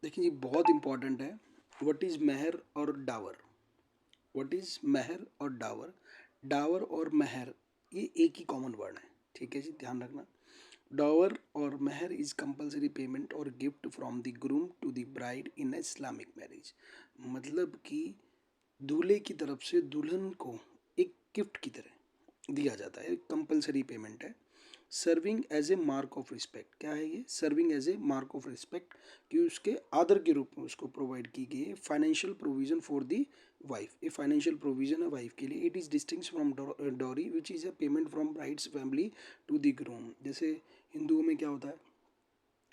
देखिए ये बहुत इंपॉर्टेंट है। व्हाट इज़ मेहर और डावर? व्हाट इज़ मेहर और डावर? डावर और मेहर ये एक ही कॉमन वर्ड है, ठीक है जी, ध्यान रखना। डावर और मेहर इज कंपल्सरी पेमेंट और gift from the groom to the bride in Islamic marriage. मतलब कि दूल्हे की तरफ से दुल्हन को एक गिफ्ट की तरह दिया जाता है, कंपल्सरी पेमेंट है। Serving as a mark of respect, क्या है ये? Serving as a mark of respect, कि उसके आदर के रूप में उसको प्रोवाइड की गई है। Financial provision for the wife, ये फाइनेंशियल प्रोविजन है वाइफ के लिए। It is distinct from dowry which is a payment from bride's family to the groom. जैसे हिंदुओं में क्या होता है,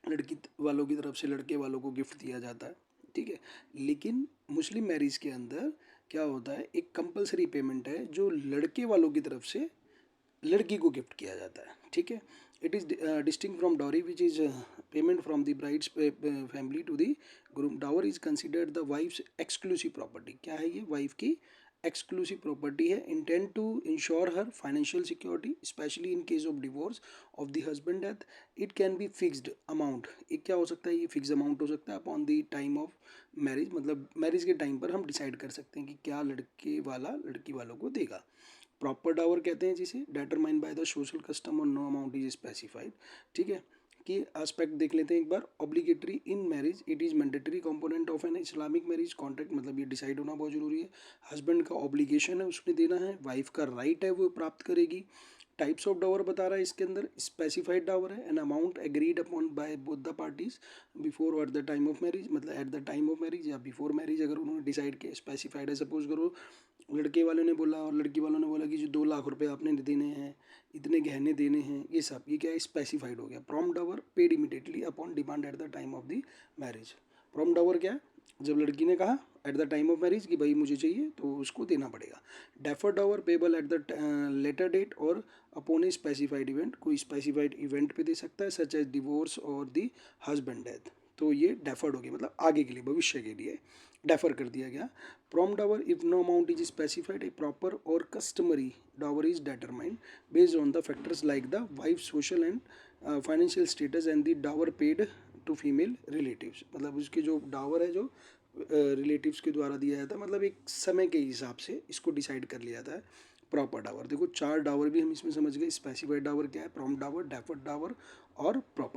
लड़की वालों की तरफ से लड़के वालों को गिफ्ट दिया जाता है, ठीक है। लेकिन मुस्लिम मैरिज के अंदर क्या होता है, एक कंपलसरी पेमेंट है जो लड़के वालों की तरफ से लड़की को गिफ्ट किया जाता है, ठीक है। It is distinct from dowry which is payment from the bride's family to the groom. Dower is considered the wife's exclusive property, क्या है ये? वाइफ की एक्सक्लूसिव प्रॉपर्टी है। Intend to ensure her financial security specially in case of divorce of the husband death. It can be fixed amount, एक क्या हो सकता है, ये फिक्स अमाउंट हो सकता है upon the time of marriage, मतलब मैरिज के टाइम पर हम डिसाइड कर सकते हैं कि क्या लड़के वाला लड़की वालों को देगा। प्रॉपर डावर कहते हैं जिसे, determine by the social custom or no amount is specified, ठीक है। कि एस्पेक्ट देख लेते हैं एक बार। Obligatory in marriage, it is mandatory component of an Islamic marriage contract, मतलब ये डिसाइड होना बहुत जरूरी है। हस्बैंड का ऑब्लिगेशन है उसने देना है, वाइफ का राइट है वो प्राप्त करेगी। टाइप्स ऑफ डावर बता रहा है इसके अंदर। स्पेसिफाइड डावर है an amount agreed upon by both the parties before or at the time of marriage, मतलब at the time of marriage या बिफोर मैरिज अगर उन्होंने डिसाइड किया। स्पेसिफाइड है, सपोज करो लड़के वाले ने बोला और लड़की वालों ने बोला कि जो 2 लाख रुपए आपने देने हैं, इतने गहने देने हैं, ये सब, ये क्या है? स्पेसिफाइड हो गया। Prompt dower paid immediately upon demand at the time of the marriage. Prompt dower क्या है? जब लड़की ने कहा at the time of marriage कि भाई मुझे चाहिए, तो उसको देना पड़ेगा। Defer dower payable at the later date or upon a specified event, कोई स्पेसिफाइड इवेंट पे दे सकता है, such as divorce or the husband death. तो ये डेफर्ड हो गया, मतलब आगे के लिए, भविष्य के लिए डेफर कर दिया गया। Prompt dower if no amount is specified, a proper or customary dower is determined based on the factors like the wife social and financial status and the dower paid to female relatives. मतलब उसके जो डावर है जो relatives के द्वारा दिया जाता है, मतलब एक समय के हिसाब से इसको डिसाइड कर लिया जाता है। प्रॉपर डावर, देखो 4 डावर भी हम इसमें समझ गए। स्पेसिफाइड डावर क्या है, प्रॉम्प्ट डावर, डेफर्ड डावर और प्रॉपर